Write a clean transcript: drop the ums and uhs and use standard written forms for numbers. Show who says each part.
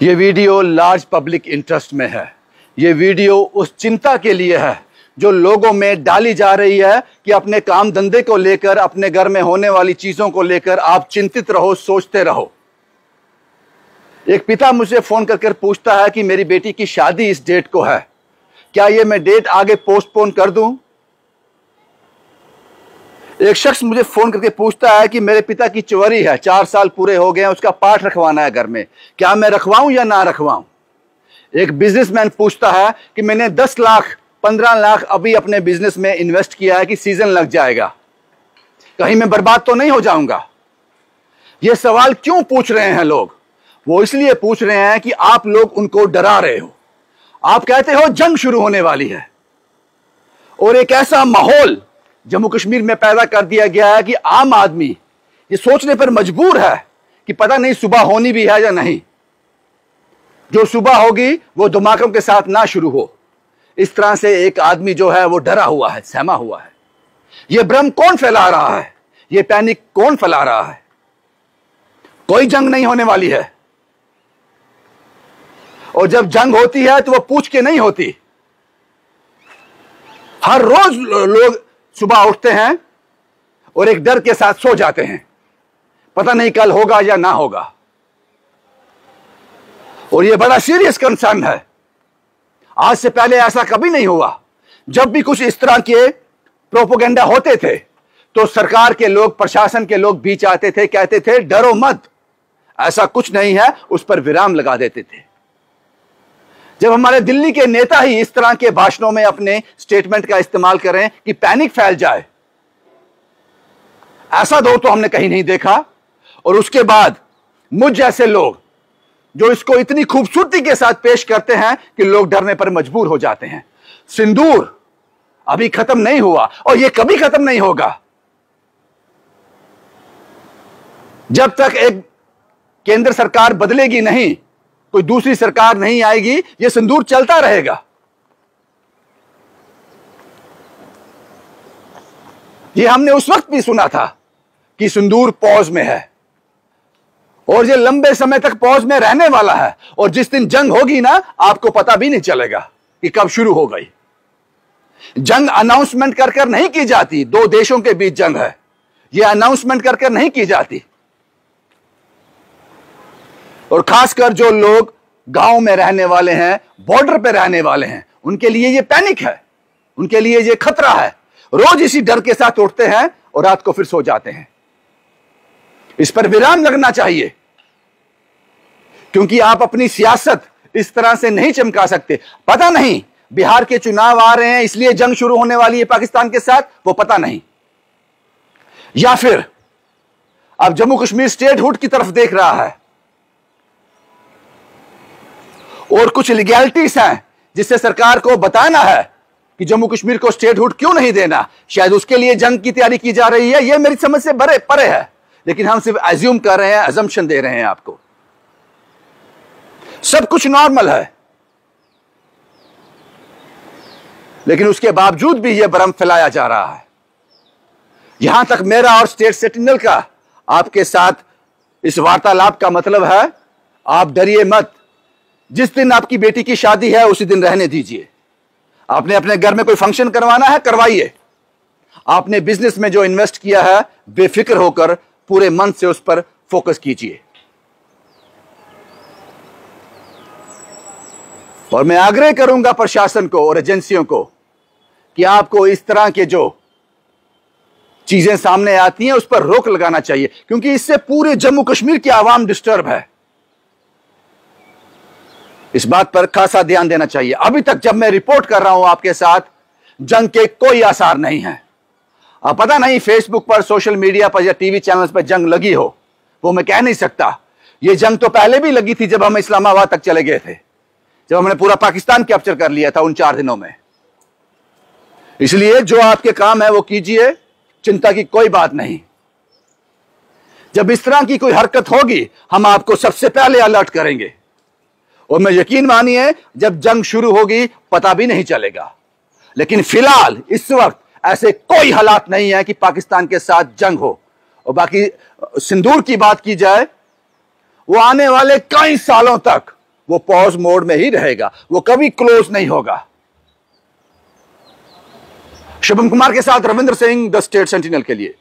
Speaker 1: ये video large public interest में है। ये वीडियो उस चिंता के लिए है जो लोगों में डाली जा रही है कि अपने काम धंधे को लेकर, अपने घर में होने वाली चीजों को लेकर आप चिंतित रहो, सोचते रहो। एक पिता मुझे फोन करके पूछता है कि मेरी बेटी की शादी इस डेट को है, क्या ये मैं डेट आगे पोस्टपोन कर दूं? एक शख्स मुझे फोन करके पूछता है कि मेरे पिता की चोरी है, 4 साल पूरे हो गए हैं, उसका पाठ रखवाना है घर में, क्या मैं रखवाऊं या ना रखवाऊं? एक बिजनेसमैन पूछता है कि मैंने 10 लाख 15 लाख अभी अपने बिजनेस में इन्वेस्ट किया है कि सीजन लग जाएगा, कहीं मैं बर्बाद तो नहीं हो जाऊंगा? यह सवाल क्यों पूछ रहे हैं लोग? वो इसलिए पूछ रहे हैं कि आप लोग उनको डरा रहे हो। आप कहते हो जंग शुरू होने वाली है और एक ऐसा माहौल जम्मू कश्मीर में पैदा कर दिया गया है कि आम आदमी ये सोचने पर मजबूर है कि पता नहीं सुबह होनी भी है या नहीं। जो सुबह होगी वो धमाकों के साथ ना शुरू हो। इस तरह से एक आदमी जो है वो डरा हुआ है, सहमा हुआ है। ये भ्रम कौन फैला रहा है? ये पैनिक कौन फैला रहा है? कोई जंग नहीं होने वाली है, और जब जंग होती है तो वो पूछ के नहीं होती। हर रोज लोग सुबह उठते हैं और एक डर के साथ सो जाते हैं, पता नहीं कल होगा या ना होगा। और ये बड़ा सीरियस कंसर्न है। आज से पहले ऐसा कभी नहीं हुआ। जब भी कुछ इस तरह के प्रोपेगेंडा होते थे तो सरकार के लोग, प्रशासन के लोग बीच आते थे, कहते थे डरो मत, ऐसा कुछ नहीं है, उस पर विराम लगा देते थे। जब हमारे दिल्ली के नेता ही इस तरह के भाषणों में अपने स्टेटमेंट का इस्तेमाल करें कि पैनिक फैल जाए, ऐसा दौर तो हमने कहीं नहीं देखा। और उसके बाद मुझ जैसे लोग जो इसको इतनी खूबसूरती के साथ पेश करते हैं कि लोग डरने पर मजबूर हो जाते हैं। सिंदूर अभी खत्म नहीं हुआ और यह कभी खत्म नहीं होगा। जब तक एक केंद्र सरकार बदलेगी नहीं, कोई दूसरी सरकार नहीं आएगी, यह सिंदूर चलता रहेगा। यह हमने उस वक्त भी सुना था कि सिंदूर पॉज में है और यह लंबे समय तक पॉज में रहने वाला है। और जिस दिन जंग होगी ना, आपको पता भी नहीं चलेगा कि कब शुरू हो गई। जंग अनाउंसमेंट कर कर नहीं की जाती। 2 देशों के बीच जंग है, यह अनाउंसमेंट कर कर नहीं की जाती। और खासकर जो लोग गांव में रहने वाले हैं, बॉर्डर पे रहने वाले हैं, उनके लिए ये पैनिक है, उनके लिए ये खतरा है। रोज इसी डर के साथ उठते हैं और रात को फिर सो जाते हैं। इस पर विराम लगना चाहिए, क्योंकि आप अपनी सियासत इस तरह से नहीं चमका सकते। पता नहीं बिहार के चुनाव आ रहे हैं इसलिए जंग शुरू होने वाली है पाकिस्तान के साथ, वो पता नहीं। या फिर अब जम्मू कश्मीर स्टेटहुड की तरफ देख रहा है और कुछ लीगैलिटीज हैं जिससे सरकार को बताना है कि जम्मू कश्मीर को स्टेटहुड क्यों नहीं देना। शायद उसके लिए जंग की तैयारी की जा रही है। यह मेरी समझ से परे है, लेकिन हम सिर्फ अज्यूम कर रहे हैं, अजम्पशन दे रहे हैं आपको। सब कुछ नॉर्मल है, लेकिन उसके बावजूद भी यह भ्रम फैलाया जा रहा है। यहां तक मेरा और स्टेट सेंटिनल का आपके साथ इस वार्तालाप का मतलब है, आप डरिए मत। जिस दिन आपकी बेटी की शादी है उसी दिन रहने दीजिए। आपने अपने घर में कोई फंक्शन करवाना है, करवाइए। आपने बिजनेस में जो इन्वेस्ट किया है, बेफिक्र होकर पूरे मन से उस पर फोकस कीजिए। और मैं आग्रह करूंगा प्रशासन को और एजेंसियों को कि आपको इस तरह के जो चीजें सामने आती हैं उस पर रोक लगाना चाहिए, क्योंकि इससे पूरे जम्मू कश्मीर की आवाम डिस्टर्ब है। इस बात पर खासा ध्यान देना चाहिए। अभी तक जब मैं रिपोर्ट कर रहा हूं आपके साथ, जंग के कोई आसार नहीं है। अब पता नहीं फेसबुक पर, सोशल मीडिया पर या टीवी चैनल्स पर जंग लगी हो, वो मैं कह नहीं सकता। ये जंग तो पहले भी लगी थी जब हम इस्लामाबाद तक चले गए थे, जब हमने पूरा पाकिस्तान कैप्चर कर लिया था उन 4 दिनों में। इसलिए जो आपके काम है वो कीजिए, चिंता की कोई बात नहीं। जब इस तरह की कोई हरकत होगी हम आपको सबसे पहले अलर्ट करेंगे। और मैं यकीन मानिए जब जंग शुरू होगी पता भी नहीं चलेगा। लेकिन फिलहाल इस वक्त ऐसे कोई हालात नहीं है कि पाकिस्तान के साथ जंग हो। और बाकी सिंदूर की बात की जाए, वो आने वाले कई सालों तक वो पॉज मोड में ही रहेगा, वो कभी क्लोज नहीं होगा। शुभम कुमार के साथ Ravindra Singh, the state sentinel के लिए।